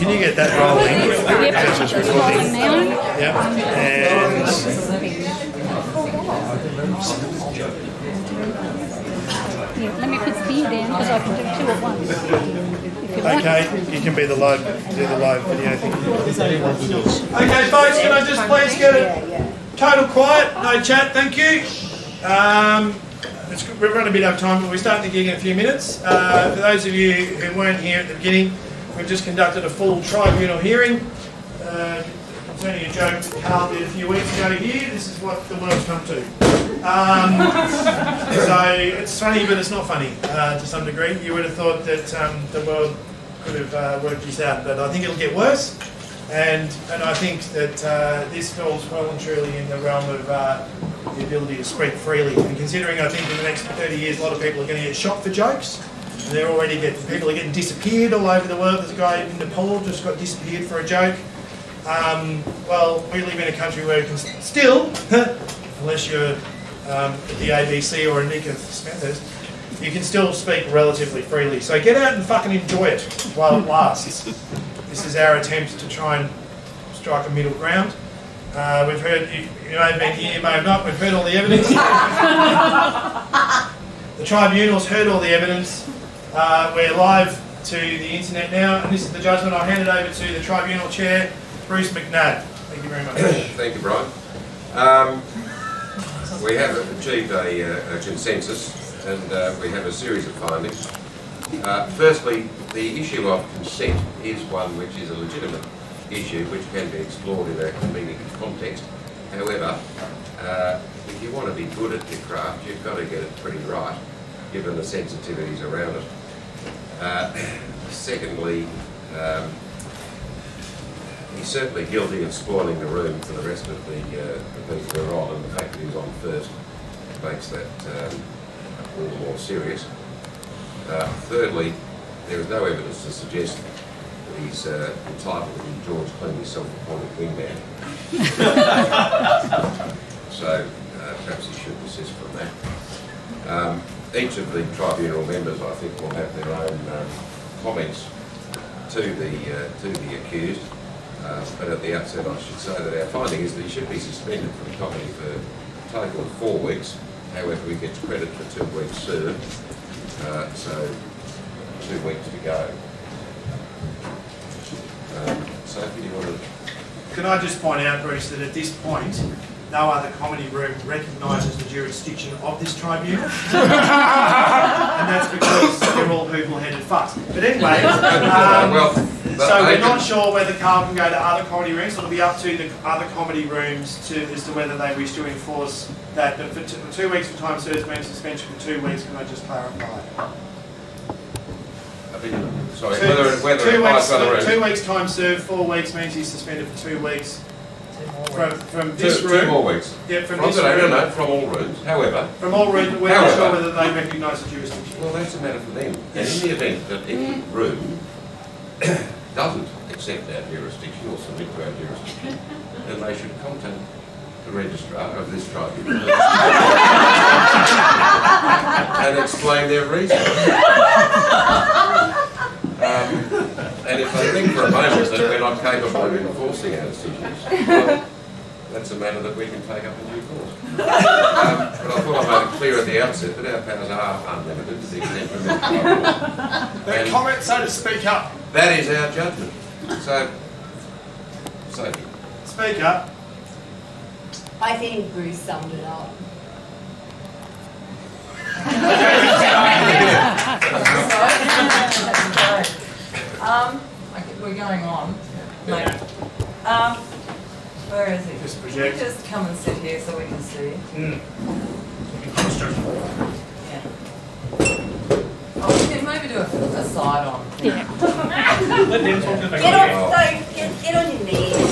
can you get that rolling? That's just recording. Yep. Yeah, let me put speed in because I can do two at once. Okay, you can be the live, do the live video thing. Okay, folks, can I just please get it total quiet, no chat, thank you. We're running a bit out of time, but we start the gig in a few minutes. For those of you who weren't here at the beginning, we've just conducted a full tribunal hearing concerning a joke that Carl did a few weeks ago here. This is what the world's come to. So it's funny, but it's not funny to some degree. You would have thought that the world could have worked this out, but I think it'll get worse. And I think that this falls well and truly in the realm of the ability to speak freely. And considering I think in the next 30 years a lot of people are going to get shot for jokes, and they're already people are getting disappeared all over the world. There's a guy in Nepal just got disappeared for a joke. Well, we live in a country where you can still, unless you're the ABC or Anika Smethurst, you can still speak relatively freely. So get out and fucking enjoy it while it lasts. This is our attempt to try and strike a middle ground. We've heard, you may have been here, you may have not, we've heard all the evidence. The tribunal's heard all the evidence. We're live to the internet now, and this is the judgment. I'll hand it over to the tribunal chair, Bruce McNabb. Thank you very much. Thank you, Brian. We have achieved a consensus, and we have a series of findings. Firstly, the issue of consent is one which is a legitimate issue which can be explored in a convenient context. However, if you want to be good at your craft, you've got to get it pretty right, given the sensitivities around it. Secondly, he's certainly guilty of spoiling the room for the rest of the people who are on, and the fact that he's on first makes that all the more serious. Thirdly, there is no evidence to suggest that he's entitled to be George Clooney's self-appointed wingman. So perhaps he should desist from that. Each of the tribunal members, I think, will have their own comments to the accused. But at the outset, I should say that our finding is that he should be suspended from comedy for a total of 4 weeks. However, he gets credit for 2 weeks served. So 2 weeks to go. Sophie, do you want to... Can I just point out, Bruce, that at this point, no other comedy room recognises the jurisdiction of this tribunal. And that's because they're all hoople-headed fucks. But anyway, so we're not sure whether Carl can go to other comedy rooms. It'll be up to the other comedy rooms as to whether they wish to enforce that. But for 2 weeks for time served means suspension for 2 weeks. Can I just clarify? Sorry, whether 2 weeks time served, 4 weeks means he's suspended for 2 weeks. From this room. 2 more weeks. Yeah, from this room. No, from all rooms. However. From all rooms, but we're not sure whether they recognise the jurisdiction. Well, that's a matter for them. And in the event that any room doesn't accept our jurisdiction or submit to our jurisdiction, then they should contact the registrar of this tribunal and explain their reasons. And if they think for a moment that we're not capable of enforcing our decisions, well, that's a matter that we can take up in due course. But I thought I made it clear at the outset that our powers are unlimited to the extent permitted by law. The comment, so to speak up. That is our judgment. So, Sophie. Speak up. I think Bruce summed it up. We're going on. Maybe. Where is he? Just project. Just come and sit here so we can see. Mm. Yeah. Oh, we can maybe do a side on. Yeah. Let them talk about Get on your knees.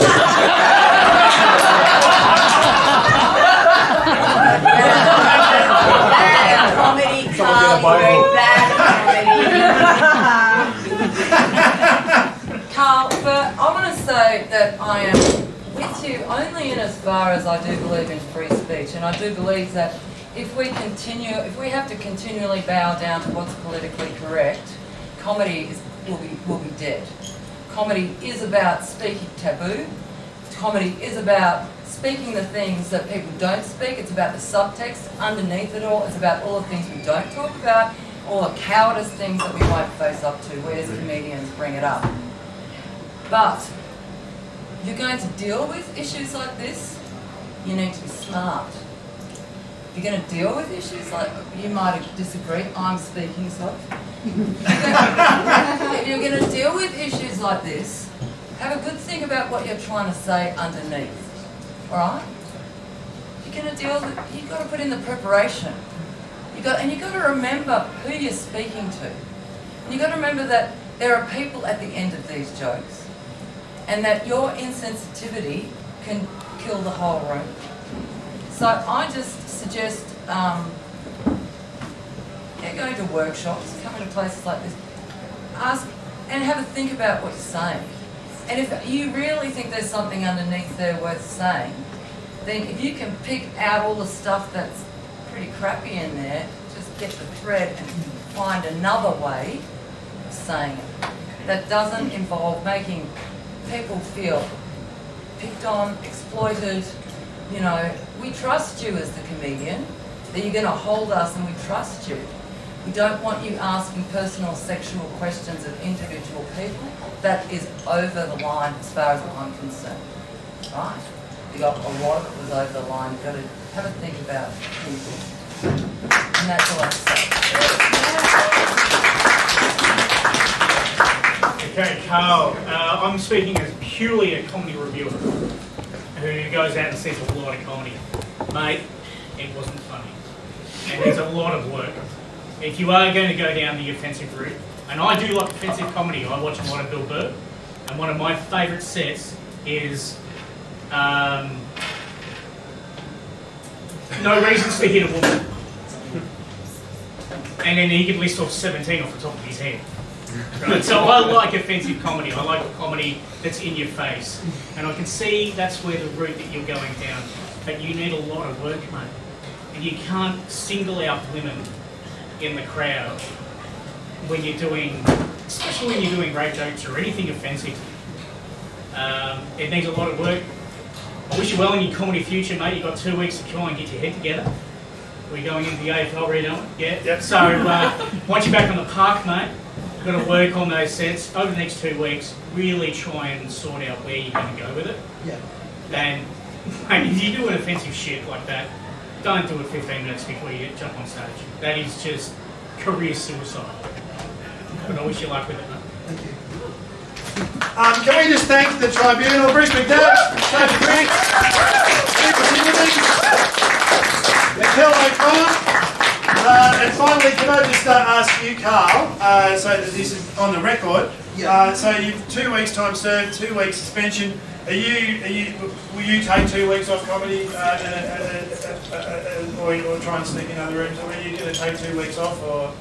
Bad comedy, Carl. Bad comedy. Carl, but I want to say that I am with you only in as far as I do believe in free speech, and I do believe that if we have to continually bow down to what's politically correct, comedy will be dead. comedy is about speaking taboo. Comedy is about speaking the things that people don't speak. It's about the subtext underneath it all. It's about all the things we don't talk about, all the cowardice things that we won't face up to. We as comedians bring it up. But you're going to deal with issues like this, you need to be smart. If you're going to deal with issues like, you might disagree, I'm speaking, so. If you're going to deal with issues like this, have a good think about what you're trying to say underneath. Alright? You're going to deal with it, you've got to put in the preparation. You've got to remember who you're speaking to. And you've got to remember that there are people at the end of these jokes. And that your insensitivity can kill the whole room. So I just suggest going to workshops, coming to places like this, ask and have a think about what you're saying. And if you really think there's something underneath there worth saying, then if you can pick out all the stuff that's pretty crappy in there, just get the thread and find another way of saying it that doesn't involve making people feel picked on, exploited. You know, we trust you as the comedian, that you're going to hold us and we trust you. We don't want you asking personal sexual questions of individual people. That is over the line as far as I'm concerned. Right? You got a lot of it was over the line. You've got to have a think about people. And that's all I have to say. Okay, Carl, I'm speaking as purely a comedy reviewer who goes out and sees a lot of comedy. Mate, it wasn't funny. And there's a lot of work. If you are going to go down the offensive route, and I do like offensive comedy, I watch a lot of Bill Burr, and one of my favourite sets is No Reasons to Hit a Woman. And then he could list off 17 off the top of his head. Right? So I like offensive comedy. I like comedy that's in your face. And I can see that's where the route that you're going down. But you need a lot of work, mate. And you can't single out women in the crowd when you're doing, especially when you're doing rape jokes or anything offensive. It needs a lot of work. I wish you well in your comedy future, mate. You've got 2 weeks to try and get your head together. We're going into the AFL redoing. Yeah. Yep. So once you're back on the park, mate, you've got to work on those sets over the next 2 weeks. Really try and sort out where you're going to go with it. Yeah. And mate, if you do an offensive shit like that, don't do it 15 minutes before you jump on stage. That is just career suicide. But I wish you luck with it, mate. Thank you. Can we just thank the Tribunal, Bruce McDowell, David Griggs, Stephen Timothy, Mikel O'Connor, and finally, can I just ask you, Carl, so that this is on the record, so you've 2 weeks time served, 2 weeks suspension. Will you take 2 weeks off comedy or try and sneak in other rooms? Or are you going to take 2 weeks off? Or?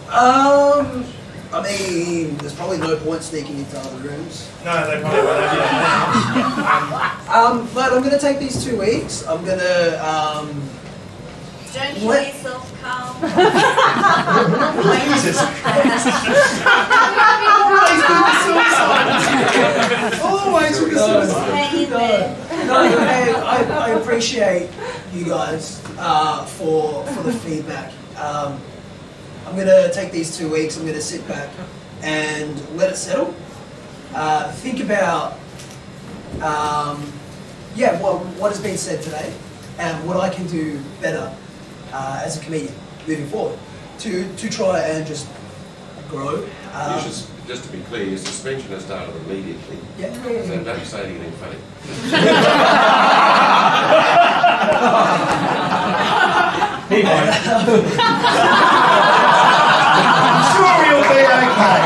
I mean, there's probably no point sneaking into other rooms. No, they probably won't. But I'm going to take these 2 weeks. I'm going to... Don't kill yourself, Carl. Jesus Christ. Always with the suicide. Hang in there. No, I appreciate you guys for the feedback. I'm going to take these 2 weeks, I'm going to sit back and let it settle. Think about what has been said today and what I can do better as a comedian moving forward to try and just grow. Just to be clear, your suspension has started immediately. Yeah. So don't say anything funny. He might. I'm sure you'll be okay.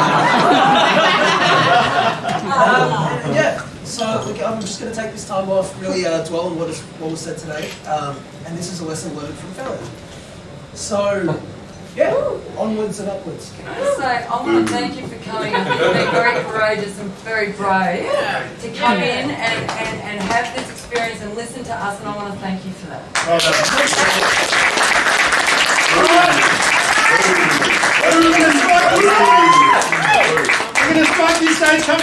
Yeah, so look, I'm just going to take this time off, really dwell on what was said today, and this is a lesson learned from fellas. So, yeah, onwards and upwards. Can I just say, I want to thank you for coming and being very courageous and very brave to come in and have this experience and listen to us, and I want to thank you for that. We're going to strike this stage coming.